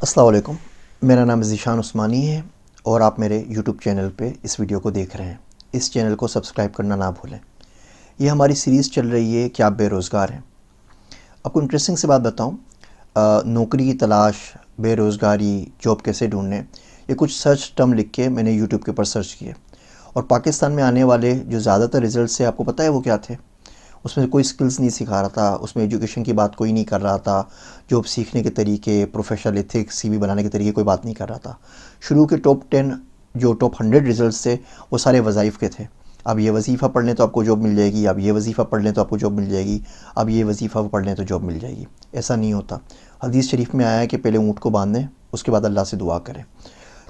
अस्सलाम वालेकुम। मेरा नाम ज़ीशान उस्मानी है और आप मेरे यूट्यूब चैनल पे इस वीडियो को देख रहे हैं। इस चैनल को सब्सक्राइब करना ना भूलें। ये हमारी सीरीज़ चल रही है कि आप बेरोज़गार हैं। आपको इंटरेस्टिंग सी बात बताऊं, नौकरी की तलाश, बेरोज़गारी, जॉब कैसे ढूंढने, ये कुछ सर्च टर्म लिख के मैंने यूट्यूब के ऊपर सर्च किए और पाकिस्तान में आने वाले जो ज़्यादातर रिज़ल्ट है आपको पता है वो क्या थे? उसमें कोई स्किल्स नहीं सिखा रहा था, उसमें एजुकेशन की बात कोई नहीं कर रहा था, जॉब सीखने के तरीके, प्रोफेशनल एथिक्स, सीवी बनाने के तरीके कोई बात नहीं कर रहा था। शुरू के टॉप 10 जो टॉप 100 रिजल्ट्स थे वो सारे वज़ाइफ के थे। अब ये वजीफ़ा पढ़ लें तो आपको जॉब मिल जाएगी, अब ये वजीफ़ा पढ़ लें तो आपको जॉब मिल जाएगी, अब ये वजीफ़ा पढ़ लें तो जॉब मिल जाएगी। ऐसा नहीं होता। हदीस शरीफ में आया है कि पहले ऊँट को बांधें, उसके बाद अल्लाह से दुआ करें।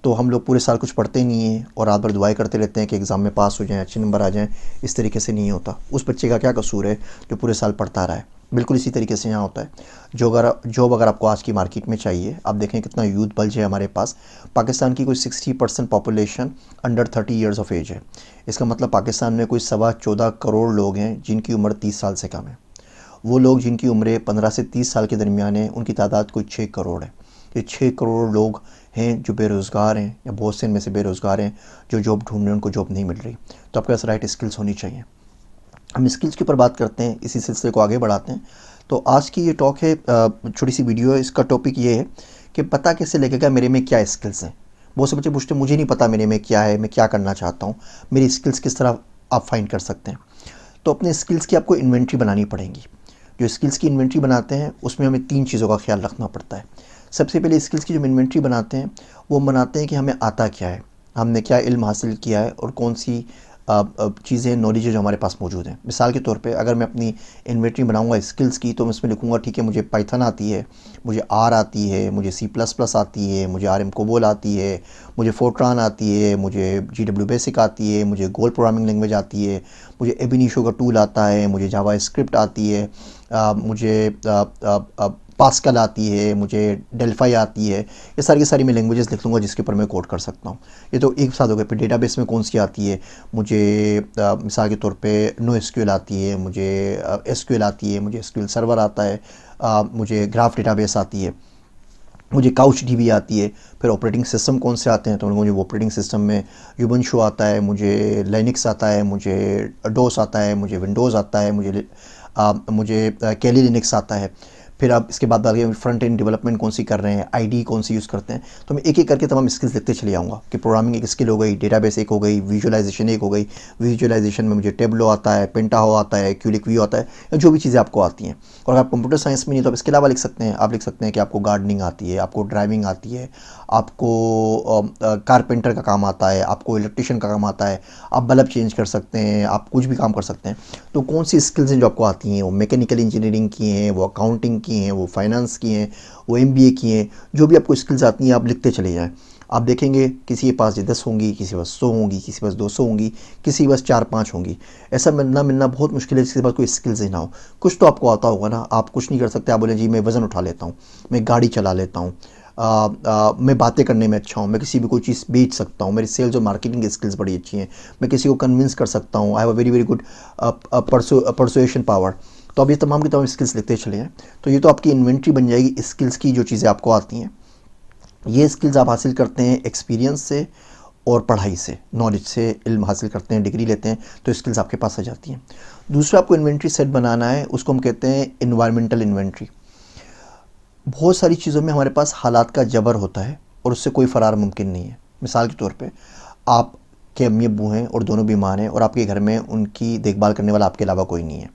तो हम लोग पूरे साल कुछ पढ़ते नहीं हैं और रात भर दुआएं करते रहते हैं कि एग्ज़ाम में पास हो जाएं, अच्छे नंबर आ जाएं। इस तरीके से नहीं होता। उस बच्चे का क्या कसूर है जो पूरे साल पढ़ता रहा है? बिल्कुल इसी तरीके से यहाँ होता है। जॉब अगर आपको आज की मार्केट में चाहिए, आप देखें कितना यूथ बल्ज है हमारे पास। पाकिस्तान की कोई 60% population under 30 years of age है। इसका मतलब पाकिस्तान में कोई 14.25 करोड़ लोग हैं जिनकी उम्र 30 साल से कम है। वो लोग जिनकी उम्रें 15 से 30 साल के दरमियान है, उनकी तादाद कोई 6 करोड़ है। ये 6 करोड़ लोग हैं जो बेरोज़गार हैं, या बहुत से इनमें से बेरोज़गार हैं जो जॉब ढूंढ रहे हैं, उनको जॉब नहीं मिल रही। तो आपके पास राइट स्किल्स होनी चाहिए। हम स्किल्स के ऊपर बात करते हैं, इसी सिलसिले को आगे बढ़ाते हैं। तो आज की ये टॉक है, छोटी सी वीडियो है। इसका टॉपिक ये है कि पता कैसे लगेगा मेरे में क्या स्किल्स हैं। बहुत से बच्चे पूछते हैं मुझे नहीं पता मेरे में क्या है, मैं क्या करना चाहता हूँ, मेरी स्किल्स किस तरह आप फाइंड कर सकते हैं। तो अपने स्किल्स की आपको इन्वेंट्री बनानी पड़ेगी। जो स्किल्स की इन्वेंट्री बनाते हैं उसमें हमें 3 चीज़ों का ख्याल रखना पड़ता है। सबसे पहले स्किल्स की जो इन्वेंट्री बनाते हैं वो हम बनाते हैं कि हमें आता क्या है, हमने क्या इल्म हासिल किया है और कौन सी चीज़ें, नॉलेज जो हमारे पास मौजूद हैं। मिसाल के तौर पे अगर मैं अपनी इन्वेंट्री बनाऊंगा स्किल्स की, तो मैं इसमें लिखूंगा ठीक है मुझे पाइथन आती है, मुझे आर आती है, मुझे सी प्लस प्लस आती है, मुझे आर एम कोबोल आती है, मुझे फोर्ट्रान आती है, मुझे जी डब्ल्यू बेसिक आती है, मुझे गोल प्रोग्रामिंग लैंग्वेज आती है, मुझे एबिनिशो का टूल आता है, मुझे जावा स्क्रिप्ट आती है, मुझे पास्कल आती है, मुझे डेल्फाई आती है। ये सारी की सारी मैं लैंग्वेजेस लिख लूँगा जिसके ऊपर मैं कोड कर सकता हूँ। ये तो एक साथ हो गया। फिर डेटाबेस में कौन सी आती है, मुझे मिसाल के तौर पे नो एसक्यूएल आती है, मुझे एसक्यूएल आती है, मुझे एसक्यूएल सर्वर आता है, मुझे ग्राफ डेटाबेस आती है, मुझे काउच डीबी आती है। फिर ऑपरेटिंग सिस्टम कौन से आते हैं, तो मुझे ऑपरेटिंग सिस्टम में यूबंशु आता है, मुझे लिनक्स आता है, मुझे डोस आता है, मुझे विंडोज़ आता है, मुझे कैली लिनक्स आता है। फिर आप इसके बाद आगे फ्रंट एंड डेवलपमेंट कौन सी कर रहे हैं, आईडी कौन सी यूज़ करते हैं। तो मैं एक एक करके तमाम स्किल्स लिखते चले जाऊँगा कि प्रोग्रामिंग एक स्किल हो गई, डेटाबेस एक हो गई, विजुअलाइजेशन एक हो गई। विजुअलाइजेशन में मुझे टेबलो आता है, पेंटाहो आता है, क्यूलिक व्यू आता है, या जो भी चीज़ें आपको आती हैं। और अगर आप कंप्यूटर साइंस में नहीं तो आप इसके अलावा लिख सकते हैं। आप लिख सकते हैं कि आपको गार्डनिंग आती है, आपको ड्राइविंग आती है, आपको कारपेंटर का काम आता है, आपको इलेक्ट्रिशियन का काम आता है, आप बल्ब चेंज कर सकते हैं, आप कुछ भी काम कर सकते हैं। तो कौन सी स्किल्स हैं जो आपको आती हैं, वो मैकेनिकल इंजीनियरिंग की हैं, वो अकाउंटिंग की हैं, वो फाइनेंस की हैं, वो एमबीए की हैं। जो भी आपको स्किल्स आती हैं आप लिखते चले जाएँ। आप देखेंगे किसी के पास 10 होंगी, किसी के पास 100 होंगी, किसी के पास 200 होंगी, किसी के पास 4-5 होंगी। ऐसा मिलना बहुत मुश्किल है जिसके पास कोई स्किल्स ही ना हो। कुछ तो आपको आता होगा ना। आप कुछ नहीं कर सकते, आप बोले जी मैं वज़न उठा लेता हूँ, मैं गाड़ी चला लेता हूँ, मैं बातें करने में अच्छा हूँ, मैं किसी भी कोई चीज़ बेच सकता हूँ, मेरी सेल्स और मार्केटिंग की स्किल्स बड़ी अच्छी हैं, मैं किसी को कन्विंस कर सकता हूँ, I have a very very good persuasion power. तो अब ये तमाम की तमाम स्किल्स लिखते चले हैं। तो ये तो आपकी इन्वेंट्री बन जाएगी स्किल्स की, जो चीज़ें आपको आती हैं। ये स्किल्स आप हासिल करते हैं एक्सपीरियंस से और पढ़ाई से, नॉलेज से इल्म हासिल करते हैं, डिग्री लेते हैं, तो स्किल्स आपके पास आ जाती हैं। दूसरा आपको इन्वेंट्री सेट बनाना है, उसको हम कहते हैं इन्वायरमेंटल इन्वेंट्री। बहुत सारी चीज़ों में हमारे पास हालात का जबर होता है और उससे कोई फ़रार मुमकिन नहीं है। मिसाल के तौर पे आपके अम्मी अब्बू हैं और दोनों बीमार हैं और आपके घर में उनकी देखभाल करने वाला आपके अलावा कोई नहीं है।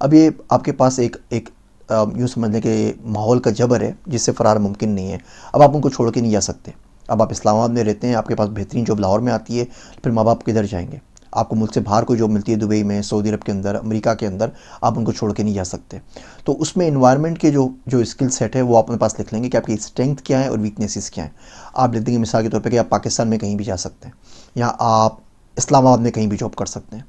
अब ये आपके पास एक एक यूँ समझ लें कि माहौल का जबर है जिससे फ़रार मुमकिन नहीं है। अब आप उनको छोड़ के नहीं जा सकते। अब आप इस्लामाबाद में रहते हैं, आपके पास बेहतरीन जॉब लाहौर में आती है, फिर माँ बाप किधर जाएंगे? आपको मुल्क से बाहर कोई जॉब मिलती है, दुबई में, सऊदी अरब के अंदर, अमेरिका के अंदर, आप उनको छोड़ के नहीं जा सकते। तो उसमें इन्वायरमेंट के जो स्किल सेट है वो अपने पास लिख लेंगे कि आपकी स्ट्रेंथ क्या है और वीकनेसेस क्या हैं। आप लिख देंगे मिसाल के तौर पे कि आप पाकिस्तान में कहीं भी जा सकते हैं, या आप इस्लामाबाद में कहीं भी जॉब कर सकते हैं,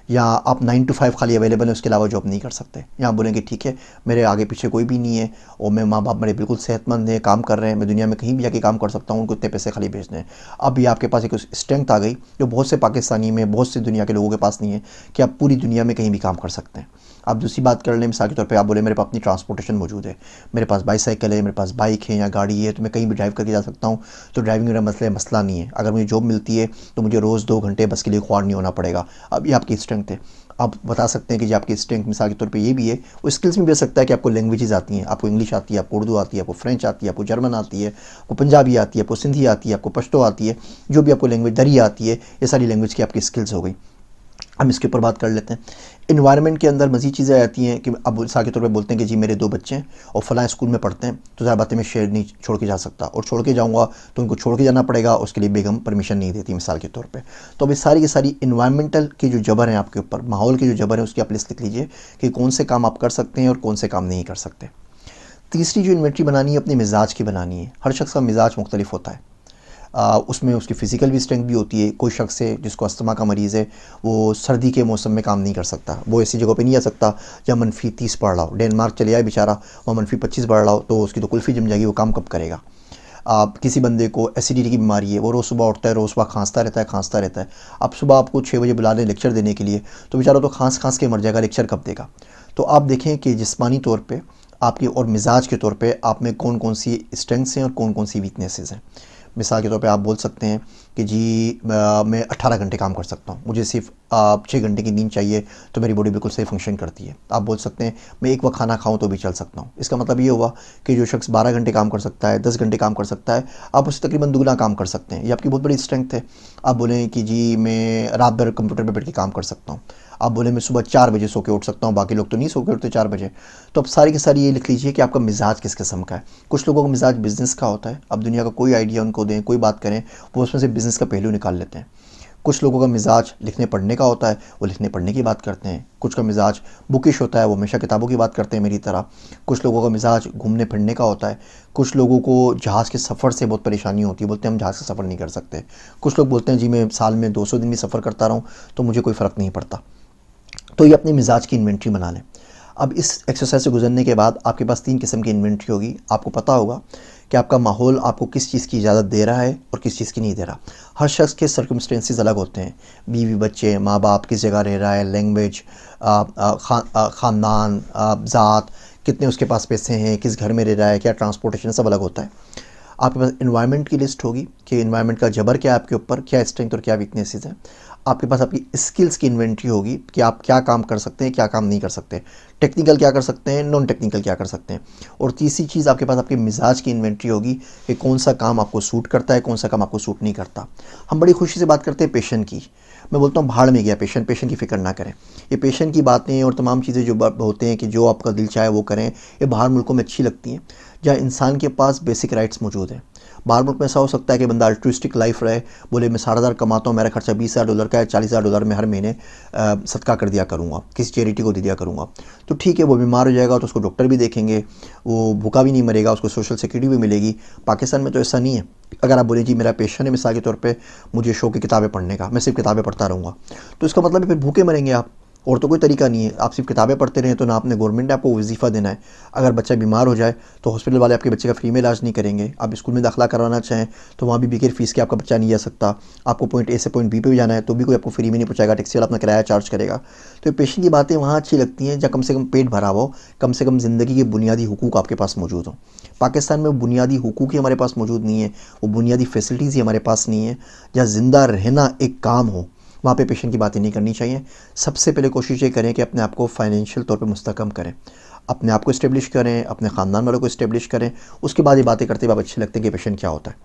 या आप 9 to 5 खाली अवेलेबल हैं, उसके अलावा जॉब नहीं कर सकते। या आप बोलेंगे ठीक है मेरे आगे पीछे कोई भी नहीं है और मैं माँ बाप मेरे बिल्कुल सेहतमंद हैं, काम कर रहे हैं, मैं दुनिया में कहीं भी जाके काम कर सकता हूँ, उनको इतने पैसे खाली भेजने हैं। अब भी आपके पास एक स्ट्रेंथ आ गई जो बहुत से पाकिस्तानी में, बहुत से दुनिया के लोगों के पास नहीं है, कि आप पूरी दुनिया में कहीं भी काम कर सकते हैं। आप दूसरी बात कर लें, मिसाल के तौर पे आप बोले मेरे पास अपनी ट्रांसपोर्टेशन मौजूद है, मेरे पास बाईसाइकिल है, मेरे पास बाइक है या गाड़ी है, तो मैं कहीं भी ड्राइव करके जा सकता हूँ, तो ड्राइविंग मेरा मसला नहीं है। अगर मुझे जॉब मिलती है तो मुझे रोज़ 2 घंटे बस के लिए ख्वार नहीं होना पड़ेगा। अब ये आपकी स्ट्रेंथ है। आप बता सकते हैं कि जो आपकी स्ट्रेंथ मिसाल के तौर पे ये भी है, वो स्किल्स में भी हो सकता है कि आपको लैंग्वेजेस आती हैं, आपको इंग्लिश आती है, आपको उर्दू आती है, आपको फ्रेंच आती है, आपको जर्मन आती है, आपको पंजाबी आती है, आपको सिंधी आती है, आपको पश्तो आती है, जो भी आपको लैंग्वेज दरी आती है, ये सारी लैंग्वेज की आपकी स्किल्स हो गई। हम इसके ऊपर बात कर लेते हैं। इन्वायरमेंट के अंदर मज़ीद चीज़ें आती हैं कि अब मिसाल के तौर पे बोलते हैं कि जी मेरे 2 बच्चे हैं और फ़लाँ स्कूल में पढ़ते हैं, तो ज़्यादा बातें मैं शेयर नहीं छोड़ के जा सकता, और छोड़ के जाऊँगा तो उनको छोड़ के जाना पड़ेगा, उसके लिए बेगम परमिशन नहीं देती मिसाल के तौर पे। तो अब ये सारी की सारी इन्वायरमेंटल की जो जबर हैं आपके ऊपर, माहौल की जो जबर है, उसकी आप लिस्ट लिख लीजिए कि कौन से काम आप कर सकते हैं और कौन से काम नहीं कर सकते। तीसरी जो इन्वेंट्री बनानी है अपने मिजाज की बनानी है। हर शख्स का मिजाज मुख्तलिफ होता है, उसमें उसकी फ़िज़िकल भी स्ट्रेंथ भी होती है। कोई शख्स है जिसको अस्थमा का मरीज़ है, वो सर्दी के मौसम में काम नहीं कर सकता, वो ऐसी जगह पे नहीं आ सकता जहाँ -30 पड़ रहा हो। डेनमार्क चले आए बेचारा, वहाँ -25 पड़ रहा हो, तो उसकी तो कुल्फ़ी जम जाएगी, वो काम कब करेगा। किसी बंदे को एसिडिटी की बीमारी है, वो रोज़ सुबह उठता है, रोज़ सुबह खांसता रहता है। अब सुबह आपको 6 बजे बुला लें लेक्चर देने के लिए, तो बेचारा तो खांस के मर जाएगा, लेक्चर कब देगा। तो आप देखें कि जिस्मानी तौर पे आपके और मिजाज के तौर पे आप में कौन कौन सी स्ट्रेंथ्स हैं और कौन कौन सी वीकनेसेस हैं। मिसाल के तौर पे आप बोल सकते हैं कि जी मैं 18 घंटे काम कर सकता हूँ, मुझे सिर्फ 6 घंटे की नींद चाहिए तो मेरी बॉडी बिल्कुल सही फंक्शन करती है। आप बोल सकते हैं मैं एक वक्त खाना खाऊं तो भी चल सकता हूँ। इसका मतलब ये हुआ कि जो शख्स 12 घंटे काम कर सकता है, 10 घंटे काम कर सकता है, आप उससे तकरीबन दुगना काम कर सकते हैं। ये आपकी बहुत बड़ी स्ट्रेंथ है। आप बोलें कि जी मैं रात भर कंप्यूटर पर बैठ के काम कर सकता हूँ, आप बोले मैं सुबह 4 बजे सो के उठ सकता हूँ, बाकी लोग तो नहीं सो के उठते 4 बजे। तो अब सारी की सारी ये लिख लीजिए कि आपका मिजाज किस किस्म का है। कुछ लोगों का मिजाज बिज़नेस का होता है, अब दुनिया का कोई आइडिया उनको दें, कोई बात करें, वो उसमें से बिज़नेस का पहलू निकाल लेते हैं। कुछ लोगों का मिजाज लिखने पढ़ने का होता है, वो लिखने पढ़ने की बात करते हैं। कुछ का मिजाज बुकिश होता है, वो हमेशा किताबों की बात करते हैं मेरी तरह। कुछ लोगों का मिजाज घूमने फिरने का होता है। कुछ लोगों को जहाज़ के सफ़र से बहुत परेशानी होती है, बोलते हैं हम जहाज़ का सफ़र नहीं कर सकते। कुछ लोग बोलते हैं जी मैं साल में 200 दिन भी सफ़र करता रहूँ तो मुझे कोई फ़र्क नहीं पड़ता। तो ये अपने मिजाज की इन्वेंट्री बना लें। अब इस एक्सरसाइज से गुजरने के बाद आपके पास 3 किस्म की इन्वेंट्री होगी। आपको पता होगा कि आपका माहौल आपको किस चीज़ की इजाज़त दे रहा है और किस चीज़ की नहीं दे रहा। हर शख्स के सर्कमस्टेंसेस अलग होते हैं, बीवी बच्चे, माँ बाप, किस जगह रह रहा है, लैंग्वेज, ख़ानदान, ज़ात, कितने उसके पास पैसे हैं, किस घर में रह रहा है, क्या ट्रांसपोर्टेशन, सब अलग होता है। आपके पास इन्वायरमेंट की लिस्ट होगी कि इन्वायरमेंट का जबर क्या है आपके ऊपर, क्या स्ट्रेंथ और क्या वीकनेसेस हैं। आपके पास आपकी स्किल्स की इन्वेंट्री होगी कि आप क्या काम कर सकते हैं, क्या काम नहीं कर सकते, टेक्निकल क्या कर सकते हैं, नॉन टेक्निकल क्या कर सकते हैं। और तीसरी चीज़ आपके पास आपके मिजाज की इन्वेंट्री होगी कि कौन सा काम आपको सूट करता है, कौन सा काम आपको सूट नहीं करता। हम बड़ी खुशी से बात करते हैं पेशेंट की, मैं बोलता हूँ भाड़ में गया पेशेंट की फ़िक्र ना करें। ये पेशेंट की बातें और तमाम चीज़ें जो होते हैं कि जो आपका दिल चाहे वो करें, ये बाहर मुल्कों में अच्छी लगती हैं जहाँ इंसान के पास बेसिक राइट्स मौजूद हैं। बाहर मुल्क में ऐसा हो सकता है कि बंदा अल्ट्रुइस्टिक लाइफ रहे, बोले मैं $60,000 कमाता हूँ, मेरा खर्चा $20,000 का है, $40,000 में हर महीने सदका कर दिया करूँगा, किसी चैरिटी को दे दिया करूँगा। तो ठीक है, वो बीमार हो जाएगा तो उसको डॉक्टर भी देखेंगे, वो भूखा भी नहीं मरेगा, उसको सोशल सिक्योरिटी भी मिलेगी। पाकिस्तान में तो ऐसा नहीं है। अगर आप बोलें जी मेरा पेशन है मिसाल के तौर पे मुझे शौक की किताबें पढ़ने का, मैं सिर्फ किताबें पढ़ता रहूँगा, तो इसका मतलब है फिर भूखे मरेंगे आप, और तो कोई तरीका नहीं है। आप सिर्फ किताबें पढ़ते रहें तो ना आपने गवर्नमेंट ने आपको वजीफ़ा देना है। अगर बच्चा बीमार हो जाए तो हॉस्पिटल वाले आपके बच्चे का फ्री में इलाज नहीं करेंगे। आप स्कूल में दाखिला करवाना चाहें तो वहाँ भी बगैर फ़ीस के आपका बच्चा नहीं जा सकता। आपको पॉइंट ए से पॉइंट बी पे भी जाना है तो भी कोई आपको फ्री में नहीं पहुँचाएगा, टैक्सी वाला अपना किराया चार्ज करेगा। तो पेशेंट की बातें वहाँ अच्छी लगती हैं जहाँ कम से कम पेट भरा हो, कम से कम ज़िंदगी के बुनियादी हुकूक आपके पास मौजूद हों। पाकिस्तान में बुनियादी हुकूक ही हमारे पास मौजूद नहीं है, वो बुनियादी फैसिलिटीज़ ही हमारे पास नहीं है। जहाँ ज़िंदा रहना एक काम हो वहाँ पे पेशेंट की बातें नहीं करनी चाहिए। सबसे पहले कोशिश ये करें कि अपने आप को फाइनेंशियल तौर पे मुस्तकम करें, अपने आप को इस्टेब्लिश करें, अपने ख़ानदान वालों को इस्टेब्लिश करें। उसके बाद ये बातें करते हुए आप अच्छे लगते हैं कि पेशेंट क्या होता है।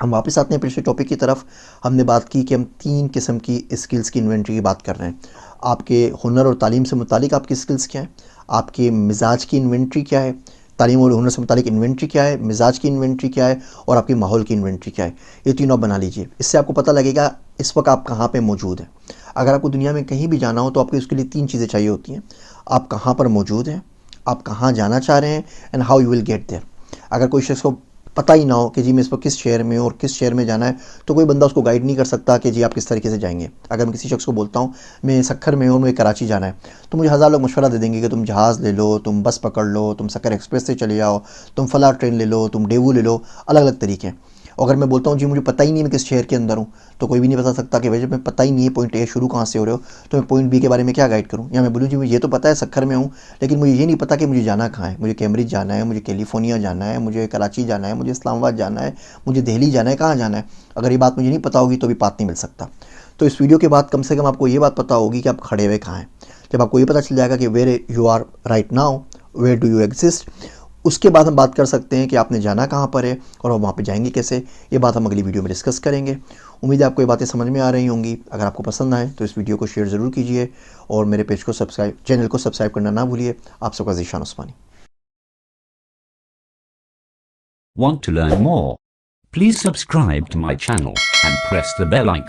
हम वापस आते हैं पिछले टॉपिक की तरफ। हमने बात की कि हम 3 किस्म की स्किल्स की इन्वेंट्री की बात कर रहे हैं। आपके हुनर और तालीम से मुतालिक आपकी स्किल्स क्या है, आपके मिजाज की इन्वेंट्री क्या है, तालीम और हुनर से मुतालिक इन्वेंट्री क्या है, मिजाज की इन्वेंट्री क्या है, और आपके माहौल की इन्वेंट्री क्या है। ये तीनों बना लीजिए। इससे आपको पता लगेगा इस वक्त आप कहाँ पे मौजूद हैं। अगर आपको दुनिया में कहीं भी जाना हो तो आपको इसके लिए 3 चीज़ें चाहिए होती हैं। आप कहाँ पर मौजूद हैं, आप कहाँ जाना चाह रहे हैं, and how you will get there. अगर कोई शख्स को पता ही ना हो कि जी मैं इस वक्त किस शहर में हूँ और किस शहर में जाना है, तो कोई बंदा उसको गाइड नहीं कर सकता कि जी आप किस तरीके से जाएंगे। अगर मैं किसी शख्स को बोलता हूँ मैं सक्खर में हूँ, मुझे कराची जाना है, तो मुझे हज़ार लोग मशवरा दे देंगे कि तुम जहाज़ ले लो, तुम बस पकड़ लो, तुम सक्खर एक्सप्रेस से चले जाओ, तुम फला ट्रेन ले लो, तुम डेवू ले लो, अलग अलग तरीके हैं। और अगर मैं बोलता हूँ जी मुझे पता ही नहीं मैं किस शहर के अंदर हूँ, तो कोई भी नहीं बता सकता कि भाई जब मैं पता ही नहीं है पॉइंट ए शुरू कहाँ से हो रहे हो, तो मैं पॉइंट बी के बारे में क्या गाइड करूँ। या मैं बोलूँ जी मुझे ये तो पता है सक्खर में हूँ, लेकिन मुझे ये नहीं पता कि मुझे जाना कहाँ है, मुझे कैम्ब्रिज जाना है, मुझे कैलिफोर्निया जाना है, मुझे कराची जाना है, मुझे इस्लामाबाद जाना है, मुझे दिल्ली जाना है, कहाँ जाना है। अगर ये बात मुझे नहीं पता होगी तो भी पाथ नहीं मिल सकता। तो इस वीडियो के बाद कम से कम आपको ये बात पता होगी कि आप खड़े हुए कहाँ हैं। जब आपको ये पता चल जाएगा कि where you are right now, where do you exist, उसके बाद हम बात कर सकते हैं कि आपने जाना कहाँ पर है और वहाँ पे जाएंगे कैसे। ये बात हम अगली वीडियो में डिस्कस करेंगे। उम्मीद है आपको ये बातें समझ में आ रही होंगी। अगर आपको पसंद आए तो इस वीडियो को शेयर ज़रूर कीजिए और मेरे पेज को चैनल को सब्सक्राइब करना ना भूलिए। आप सबका ज़ीशान उस्मानी। Want to learn more? Please subscribe to my channel and press the bell icon.